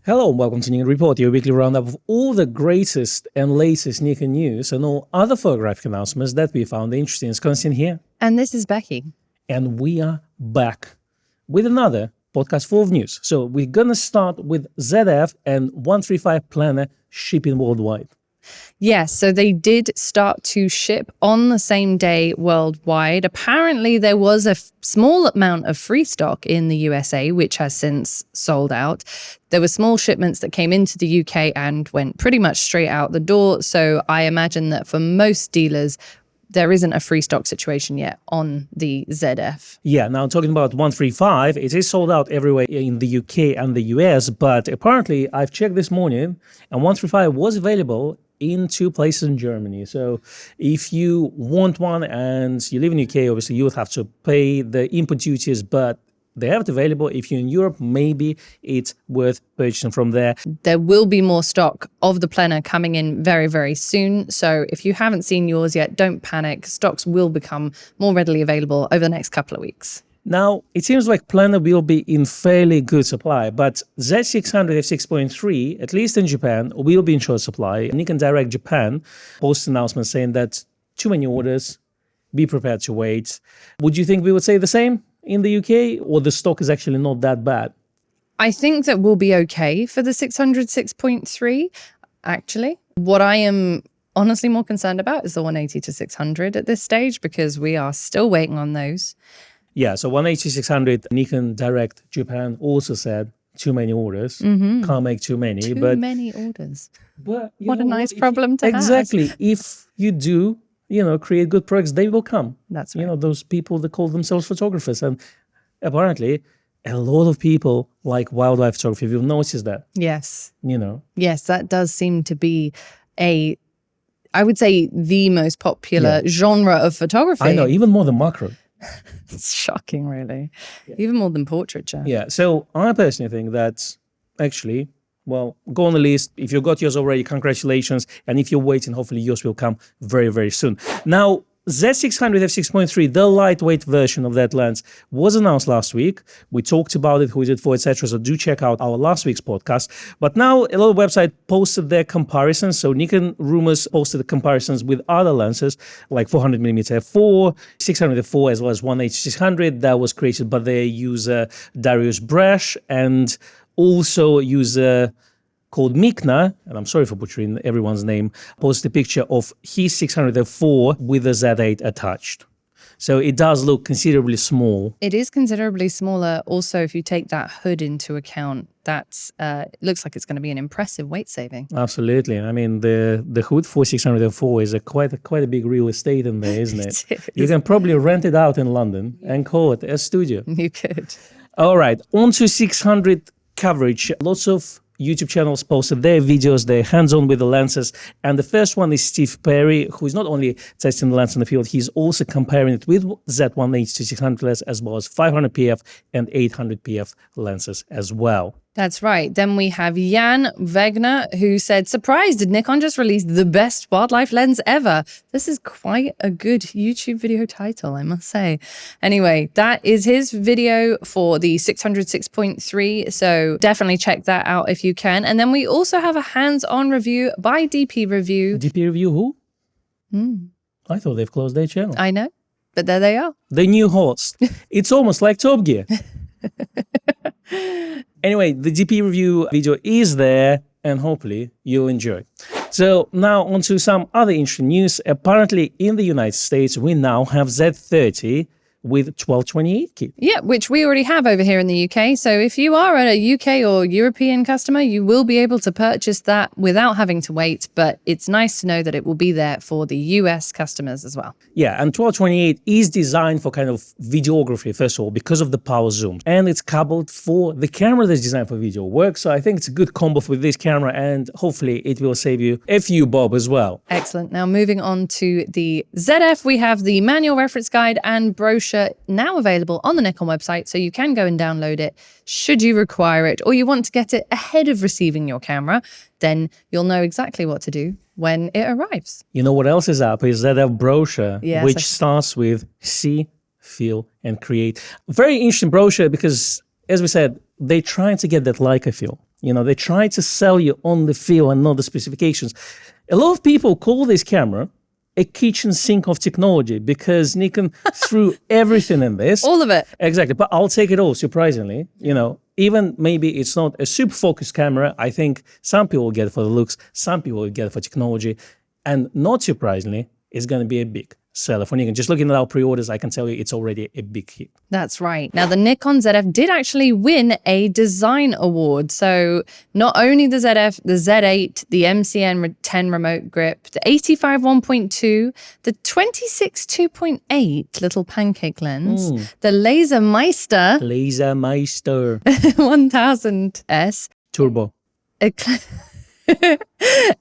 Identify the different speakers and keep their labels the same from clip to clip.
Speaker 1: Hello and welcome to Nikon Report, your weekly roundup of all the greatest and latest Nikon news and all other photographic announcements that we found interesting. It's Konstantin here.
Speaker 2: And this is Becky.
Speaker 1: And we are back with another podcast full of news. So we're going to start with ZF and 135 Plena shipping worldwide.
Speaker 2: Yes, so they did start to ship on the same day worldwide. Apparently, there was a small amount of free stock in the USA, which has since sold out. There were small shipments that came into the UK and went pretty much straight out the door. So I imagine that for most dealers, there isn't a free stock situation yet on the ZF.
Speaker 1: Yeah, now talking about 135, it is sold out everywhere in the UK and the US, but apparently I've checked this morning and 135 was available in 2 places in Germany. So if you want one and you live in UK, obviously you would have to pay the import duties, but they have it available. If you're in Europe, maybe it's worth purchasing from there.
Speaker 2: There will be more stock of the Plena coming in very, very soon. So if you haven't seen yours yet, don't panic. Stocks will become more readily available over the next couple of weeks.
Speaker 1: Now, it seems like Plena will be in fairly good supply, but Z600 f6.3, at least in Japan, will be in short supply. Nikon Direct Japan posted an announcement saying that too many orders, be prepared to wait. Would you think we would say the same in the UK, or the stock is actually not that bad?
Speaker 2: I think that we'll be okay for the 600 6.3, actually. What I am honestly more concerned about is the 180 to 600 at this stage, because we are still waiting on those.
Speaker 1: Yeah, so 180 600, Nikon Direct Japan also said too many orders. Can't make too many.
Speaker 2: Too many orders.
Speaker 1: But
Speaker 2: what a nice problem to have.
Speaker 1: Exactly. If you do, create good products, they will come.
Speaker 2: That's right.
Speaker 1: Those people that call themselves photographers. And apparently, a lot of people like wildlife photography. We've noticed that.
Speaker 2: Yes. Yes, that does seem to be I would say, the most popular genre of photography.
Speaker 1: I know, even more than macro.
Speaker 2: It's shocking, really. Yeah. Even more than portraiture.
Speaker 1: Yeah, so I personally think that actually, well, go on the list. If you got yours already, congratulations. And if you're waiting, hopefully yours will come very, very soon. Now, Z600 f6.3, the lightweight version of that lens, was announced last week. We talked about it, who is it for, etc. So do check out our last week's podcast. But now a lot of websites posted their comparisons. So Nikon Rumours posted the comparisons with other lenses like 400mm f4, 600 f4, as well as 180-600. That was created by their user Darius Brash, and also user called Mikna, and I'm sorry for butchering everyone's name, posted a picture of his 600 f4 with a Z8 attached. So it does look considerably small. It is considerably smaller.
Speaker 2: Also, if you take that hood into account, that's it looks like it's going to be an impressive weight saving.
Speaker 1: Absolutely. I mean, the hood for 600 f4 is quite a big real estate in there, isn't it? You can probably rent it out in London and call it a studio.
Speaker 2: You could.
Speaker 1: All right, on to 600 coverage. Lots of YouTube channels posted their videos, their hands-on with the lenses. And the first one is Steve Perry, who is not only testing the lens in the field, he's also comparing it with Z180 to 600 lens, as well as 500 PF and 800 PF lenses as well.
Speaker 2: That's right. Then we have Jan Wegner, who said, surprised, did Nikon just release the best wildlife lens ever? This is quite a good YouTube video title, I must say. Anyway, that is his video for the 600 6.3. So definitely check that out if you can. And then we also have a hands-on review by DP Review.
Speaker 1: DP Review who? I thought they've closed their channel.
Speaker 2: I know, but there they are.
Speaker 1: The new host. It's almost like Top Gear. Anyway, the DP Review video is there, and hopefully you'll enjoy. So now on to some other interesting news. Apparently in the United States, we now have Z30 with 1228 kit.
Speaker 2: Yeah, which we already have over here in the UK. So if you are a UK or European customer, you will be able to purchase that without having to wait. But it's nice to know that it will be there for the US customers as well.
Speaker 1: Yeah, and 1228 is designed for kind of videography, first of all, because of the power zoom. And it's coupled for the camera that's designed for video work. So I think it's a good combo for this camera, and hopefully it will save you a few bob as well.
Speaker 2: Excellent. Now moving on to the ZF, we have the manual reference guide and brochure now available on the Nikon website, so you can go and download it should you require it, or you want to get it ahead of receiving your camera. Then you'll know exactly what to do when it arrives.
Speaker 1: You know what else is up is ZF brochure,
Speaker 2: yes,
Speaker 1: which starts with see, feel, and create. Very interesting brochure because, as we said, they're trying to get that Leica feel. You know, they try to sell you on the feel and not the specifications. A lot of people call this camera a kitchen sink of technology because Nikon threw everything in this.
Speaker 2: All of it.
Speaker 1: Exactly. But I'll take it all, surprisingly. You know, even maybe it's not a super focused camera. I think some people will get it for the looks, some people will get it for technology. And not surprisingly, it's going to be a big seller for Nikon. Just looking at our pre-orders, I can tell you it's already a big hit.
Speaker 2: That's right. Now, the Nikon ZF did actually win a design award. So not only the ZF, the Z8, the MCN10 remote grip, the 85 1.2, the 26 2.8 little pancake lens, the Lasermeister 1000S
Speaker 1: Turbo.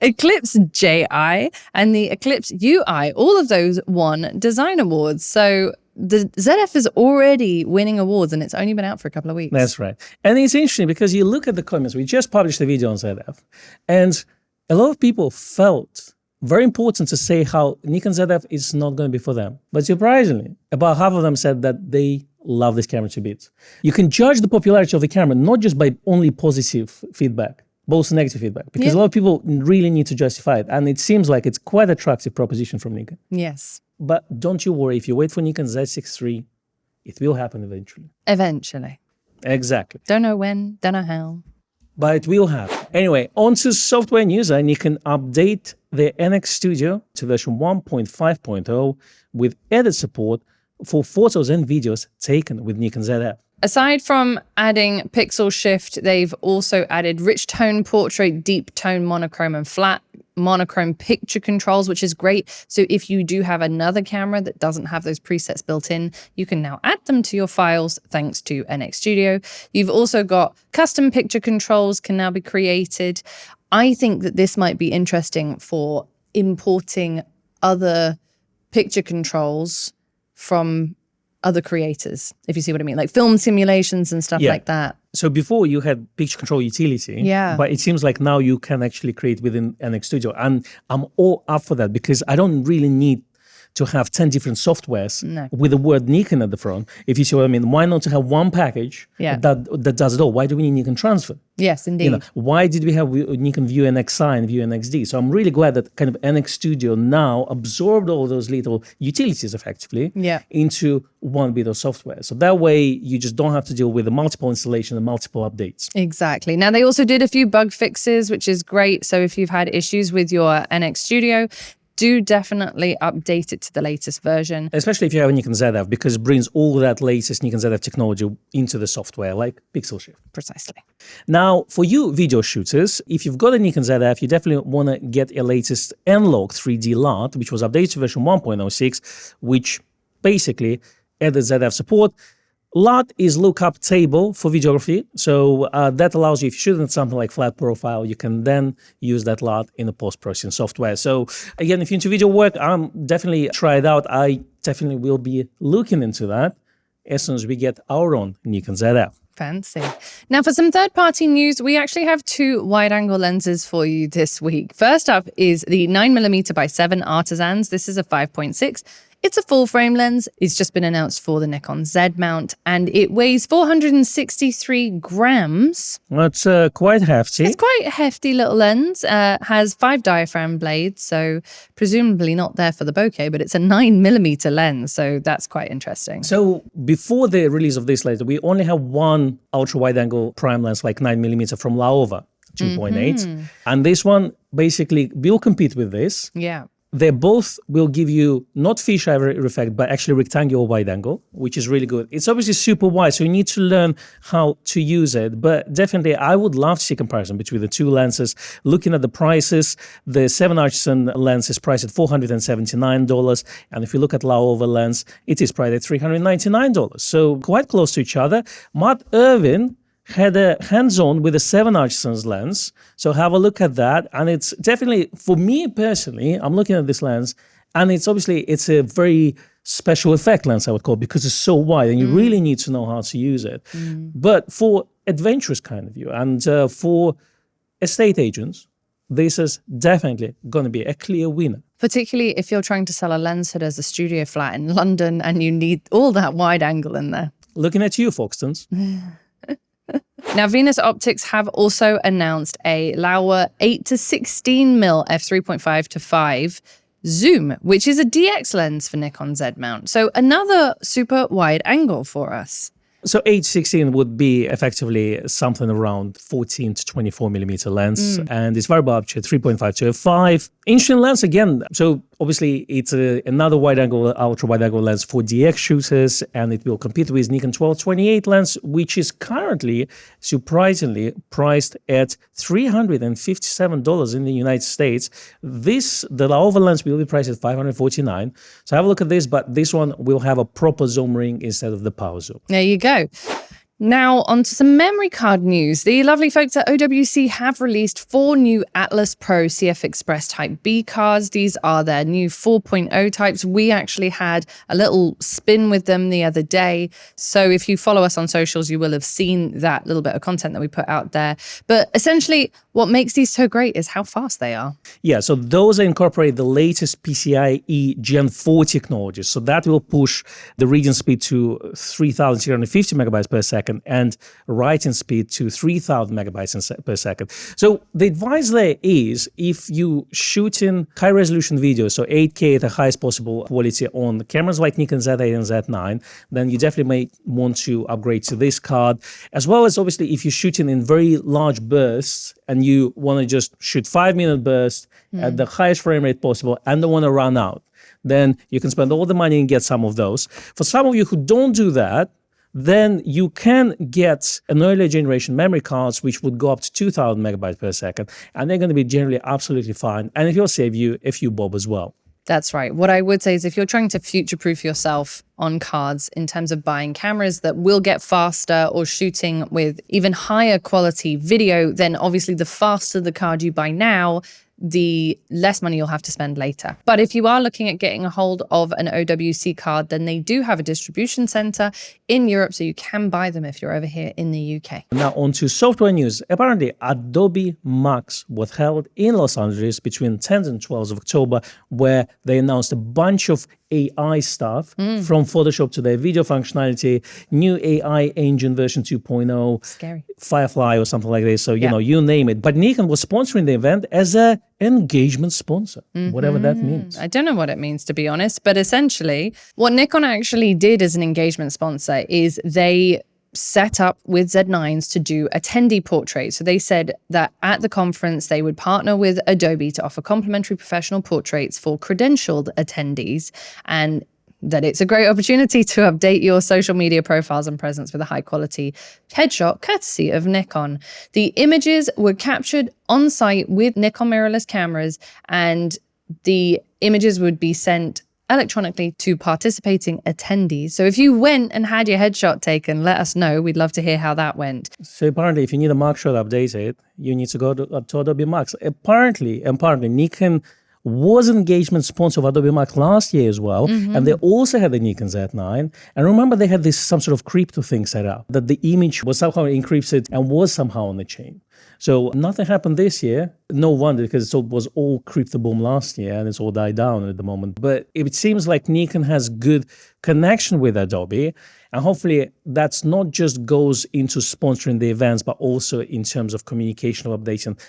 Speaker 2: Eclipse JI and the Eclipse UI, all of those won design awards. So the ZF is already winning awards and it's only been out for a couple of weeks.
Speaker 1: That's right. And it's interesting because you look at the comments. We just published a video on ZF and a lot of people felt very important to say how Nikon ZF is not going to be for them. But surprisingly, about half of them said that they love this camera to bits. You can judge the popularity of the camera not just by only positive feedback, but also negative feedback, because a lot of people really need to justify it. And it seems like it's quite an attractive proposition from Nikon.
Speaker 2: Yes.
Speaker 1: But don't you worry, if you wait for Nikon Z6 III, it will happen eventually.
Speaker 2: Eventually.
Speaker 1: Exactly.
Speaker 2: Don't know when, don't know how.
Speaker 1: But it will happen. Anyway, on to software news. Nikon update the NX Studio to version 1.5.0 with added support for photos and videos taken with Nikon ZF.
Speaker 2: Aside from adding pixel shift, they've also added rich tone portrait, deep tone monochrome, and flat monochrome picture controls, which is great. So if you do have another camera that doesn't have those presets built in, you can now add them to your files thanks to NX Studio. You've also got custom picture controls can now be created. I think that this might be interesting for importing other picture controls from other creators, if you see what I mean, like film simulations and stuff like that.
Speaker 1: So before you had picture control utility, but it seems like now you can actually create within NX Studio. And I'm all up for that because I don't really need to have 10 different softwares with the word Nikon at the front. If you see what I mean, why not to have one package that does it all? Why do we need Nikon Transfer?
Speaker 2: Yes, indeed.
Speaker 1: You know, why did we have Nikon View NXI and View NXD? So I'm really glad that kind of NX Studio now absorbed all those little utilities effectively into one bit of software. So that way you just don't have to deal with the multiple installation and multiple updates.
Speaker 2: Exactly. Now they also did a few bug fixes, which is great. So if you've had issues with your NX Studio, do definitely update it to the latest version.
Speaker 1: Especially if you have a Nikon ZF, because it brings all that latest Nikon ZF technology into the software, like pixel shift.
Speaker 2: Precisely.
Speaker 1: Now, for you video shooters, if you've got a Nikon ZF, you definitely want to get a latest N-Log 3D LUT, which was updated to version 1.06, which basically added ZF support. LUT is lookup table for videography. So that allows you, if you're shooting something like flat profile, you can then use that LUT in the post-processing software. So again, if you're into video work, definitely try it out. I definitely will be looking into that as soon as we get our own Nikon ZF.
Speaker 2: Fancy. Now for some third-party news, we actually have two wide-angle lenses for you this week. First up is the 9mm by 7 Artisans. This is a 5.6. It's a full-frame lens. It's just been announced for the Nikon Z mount, and it weighs 463 grams.
Speaker 1: That's quite hefty.
Speaker 2: It's quite a hefty little lens. Has 5 diaphragm blades, so presumably not there for the bokeh, but it's a 9mm lens, so that's quite interesting.
Speaker 1: So before the release of this laser, we only have one ultra-wide-angle prime lens, like 9mm from Laowa 2.8. And this one basically will compete with this.
Speaker 2: Yeah.
Speaker 1: They both will give you not fisheye effect, but actually rectangular wide angle, which is really good. It's obviously super wide, so you need to learn how to use it. But definitely, I would love to see a comparison between the two lenses. Looking at the prices, the 7 Artisan lens is priced at $479. And if you look at Laowa lens, it is priced at $399. So quite close to each other. Matt Irwin had a hands-on with a 7 Artisans lens. So have a look at that. And it's definitely, for me personally, I'm looking at this lens, and it's a very special effect lens, I would call it, because it's so wide and you really need to know how to use it. But for adventurous kind of view and for estate agents, this is definitely going to be a clear winner.
Speaker 2: Particularly if you're trying to sell a lens hood as a studio flat in London and you need all that wide angle in there.
Speaker 1: Looking at you, Foxtons.
Speaker 2: Now, Venus Optics have also announced a Laowa 8-16mm f3.5 to 5 zoom, which is a DX lens for Nikon Z mount. So another super wide angle for us.
Speaker 1: So 8-16 would be effectively something around 14 to 24 millimeter lens, and it's variable aperture 3.5 to f5. Interesting lens again. So obviously it's another wide angle, ultra wide angle lens for DX shooters, and it will compete with Nikon 12-28 lens, which is currently surprisingly priced at $357 in the United States. The Laowa lens will be priced at $549. So have a look at this, but this one will have a proper zoom ring instead of the power zoom.
Speaker 2: There you go. Now, on to some memory card news. The lovely folks at OWC have released 4 new Atlas Pro CFExpress Type B cards. These are their new 4.0 types. We actually had a little spin with them the other day. So if you follow us on socials, you will have seen that little bit of content that we put out there. But essentially, what makes these so great is how fast they are.
Speaker 1: Yeah, so those incorporate the latest PCIe Gen 4 technology. So that will push the reading speed to 3,650 megabytes per second and writing speed to 3,000 megabytes per second. So the advice there is, if you shoot in high resolution video, so 8K at the highest possible quality on cameras like Nikon Z8 and Z9, then you definitely may want to upgrade to this card. As well as obviously if you're shooting in very large bursts and you want to just shoot 5-minute bursts at the highest frame rate possible and don't want to run out, then you can spend all the money and get some of those. For some of you who don't do that, then you can get an earlier generation memory cards, which would go up to 2,000 megabytes per second, and they're going to be generally absolutely fine, and it will save you a few bob as well.
Speaker 2: That's right. What I would say is if you're trying to future-proof yourself on cards in terms of buying cameras that will get faster or shooting with even higher quality video, then obviously the faster the card you buy now, the less money you'll have to spend later. But if you are looking at getting a hold of an OWC card, then they do have a distribution center in Europe, so you can buy them if you're over here in the UK.
Speaker 1: Now on to software news. Apparently, Adobe MAX was held in Los Angeles between 10th and 12th of October, where they announced a bunch of AI stuff from Photoshop to their video functionality, new AI engine version 2.0,
Speaker 2: Scary.
Speaker 1: Firefly or something like this. So, you know, you name it. But Nikon was sponsoring the event as an engagement sponsor, whatever that means.
Speaker 2: I don't know what it means, to be honest, but essentially what Nikon actually did as an engagement sponsor is they set up with Z9s to do attendee portraits. So they said that at the conference, they would partner with Adobe to offer complimentary professional portraits for credentialed attendees, and that it's a great opportunity to update your social media profiles and presence with a high quality headshot courtesy of Nikon. The images were captured on site with Nikon mirrorless cameras, and the images would be sent electronically to participating attendees. So if you went and had your headshot taken, let us know. We'd love to hear how that went.
Speaker 1: So apparently, if you need a mugshot updated, you need to go to Adobe MAX. Apparently, Nikon was an engagement sponsor of Adobe MAX last year as well, and they also had the Nikon Z9. And remember, they had this some sort of crypto thing set up, that the image was somehow encrypted and was somehow on the chain. So nothing happened this year. No wonder, because it was all crypto boom last year and it's all died down at the moment. But it seems like Nikon has good connection with Adobe, and hopefully that's not just goes into sponsoring the events, but also in terms of communication of updating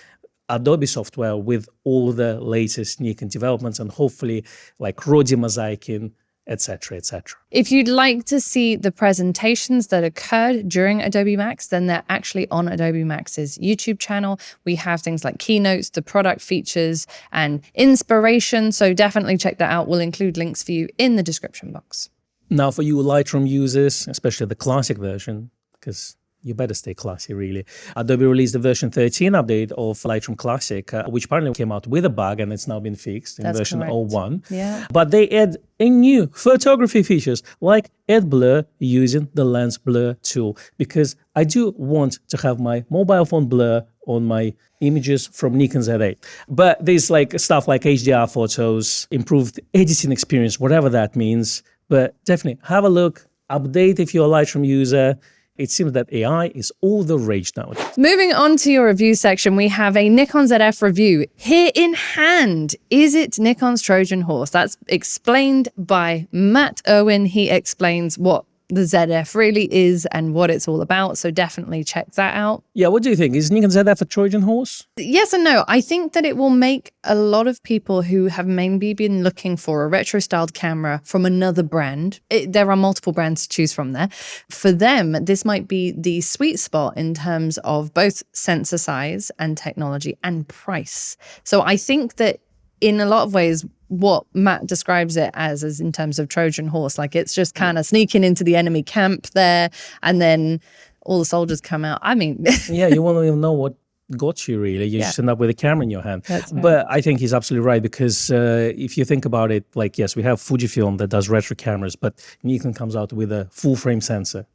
Speaker 1: Adobe software with all the latest Nikon developments, and hopefully like RAW demosaicing, etc., etc.
Speaker 2: If you'd like to see the presentations that occurred during Adobe MAX, then they're actually on Adobe MAX's YouTube channel. We have things like keynotes, the product features, and inspiration. So definitely check that out. We'll include links for you in the description box.
Speaker 1: Now for you Lightroom users, especially the classic version, because you better stay classy, really. Adobe released the version 13 update of Lightroom Classic, which apparently came out with a bug, and it's now been fixed in version 01.
Speaker 2: Yeah.
Speaker 1: But they add a new photography features, like add blur using the lens blur tool, because I do want to have my mobile phone blur on my images from Nikon Z8. But there's like stuff like HDR photos, improved editing experience, whatever that means. But definitely have a look, update if you're a Lightroom user. It seems that AI is all the rage nowadays.
Speaker 2: Moving on to your review section, we have a Nikon ZF review here in hand. Is it Nikon's Trojan horse? That's explained by Matt Irwin. He explains what the ZF really is and what it's all about. So definitely check that out.
Speaker 1: Yeah, what do you think? Is Nikon ZF a Trojan horse?
Speaker 2: Yes and no. I think that it will make a lot of people who have maybe been looking for a retro-styled camera from another brand. There are multiple brands to choose from there. For them, this might be the sweet spot in terms of both sensor size and technology and price. So I think that in a lot of ways, what Matt describes it as is in terms of Trojan horse, like it's just kind of sneaking into the enemy camp there, and then all the soldiers come out. I mean,
Speaker 1: yeah, you won't even know what got you really. You just end up with a camera in your hand.
Speaker 2: That's right.
Speaker 1: But I think he's absolutely right, because if you think about it, like, yes, we have Fujifilm that does retro cameras, but Nikon comes out with a full frame sensor,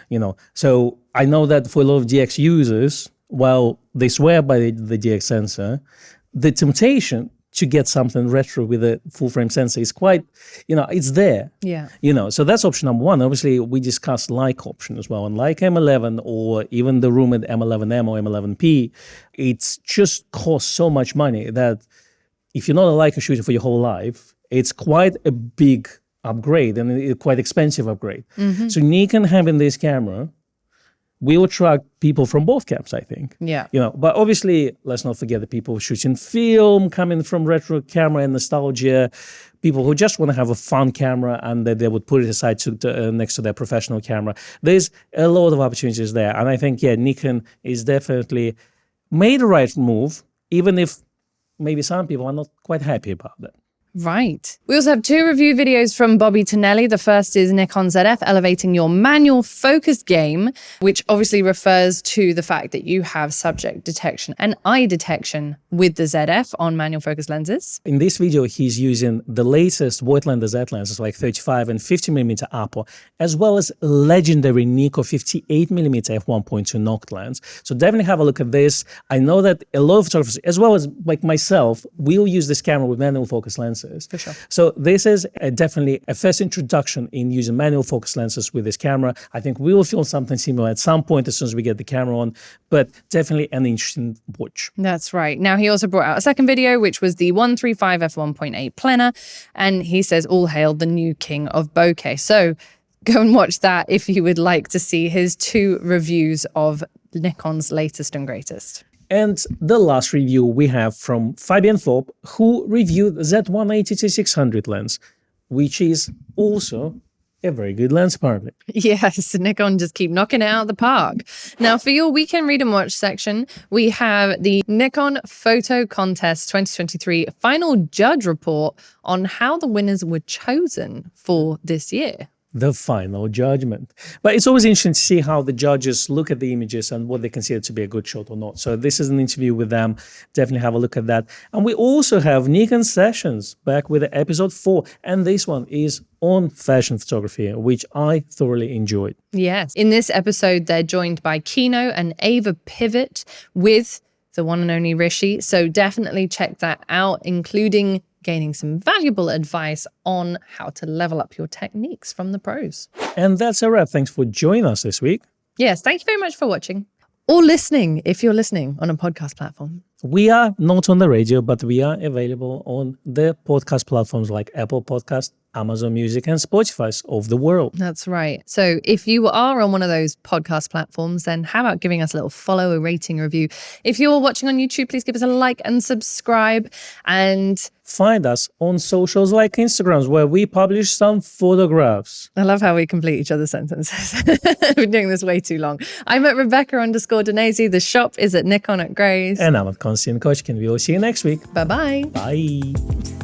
Speaker 1: you know. So I know that for a lot of DX users, while they swear by the DX sensor, the temptation to get something retro with a full frame sensor is quite, you know, it's there.
Speaker 2: Yeah.
Speaker 1: You know, so that's option number one. Obviously, we discussed Leica option as well. And Leica M11 or even the rumored M11M or M11P, it's just costs so much money that if you're not a Leica shooter for your whole life, it's quite a big upgrade and a quite expensive upgrade. So Nikon having this camera will attract people from both camps, I think.
Speaker 2: Yeah.
Speaker 1: You know, but obviously, let's not forget the people shooting film, coming from retro camera and nostalgia, people who just want to have a fun camera and that they would put it aside next to their professional camera. There's a lot of opportunities there. And I think, yeah, Nikon is definitely made the right move, even if maybe some people are not quite happy about that.
Speaker 2: Right. We also have 2 review videos from Bobby Tonelli. The first is Nikon ZF, elevating your manual focus game, which obviously refers to the fact that you have subject detection and eye detection with the ZF on manual focus lenses.
Speaker 1: In this video, he's using the latest Voigtlander Z lenses like 35 and 50mm apo, as well as legendary Nikkor 58mm f1.2 Noct lens. So definitely have a look at this. I know that a lot of photographers, as well as like myself, will use this camera with manual focus lenses.
Speaker 2: For sure.
Speaker 1: So this is definitely a first introduction in using manual focus lenses with this camera. I think we will feel something similar at some point as soon as we get the camera on, but definitely an interesting watch.
Speaker 2: That's right. Now, he also brought out a second video, which was the 135 f1.8 Plena, and he says, all hail the new king of bokeh. So go and watch that if you would like to see his 2 reviews of Nikon's latest and greatest.
Speaker 1: And the last review we have from Fabian Thorpe, who reviewed Z180-600 lens, which is also a very good lens, apparently.
Speaker 2: Yes, Nikon just keep knocking it out of the park. Now, for your weekend read and watch section, we have the Nikon Photo Contest 2023 final judge report on how the winners were chosen for this year.
Speaker 1: The final judgment. But it's always interesting to see how the judges look at the images and what they consider to be a good shot or not. So this is an interview with them. Definitely have a look at that. And we also have Nikon Sessions back with episode 4. And this one is on fashion photography, which I thoroughly enjoyed.
Speaker 2: Yes. In this episode, they're joined by Kino and Ava Pivot with the one and only Rishi. So definitely check that out, including gaining some valuable advice on how to level up your techniques from the pros.
Speaker 1: And that's a wrap. Thanks for joining us this week.
Speaker 2: Yes, thank you very much for watching or listening if you're listening on a podcast platform.
Speaker 1: We are not on the radio, but we are available on the podcast platforms like Apple Podcast, Amazon Music, and Spotify of the world.
Speaker 2: That's right. So if you are on one of those podcast platforms, then how about giving us a little follow, a rating, a review? If you're watching on YouTube, please give us a like and subscribe. And
Speaker 1: find us on socials like Instagrams, where we publish some photographs.
Speaker 2: I love how we complete each other's sentences. We've been doing this way too long. I'm at Rebecca_Danesi. The shop is at Nikon at Grays.
Speaker 1: And I'm at Konstantin Kochkin. We will see you next week.
Speaker 2: Bye-bye.
Speaker 1: Bye.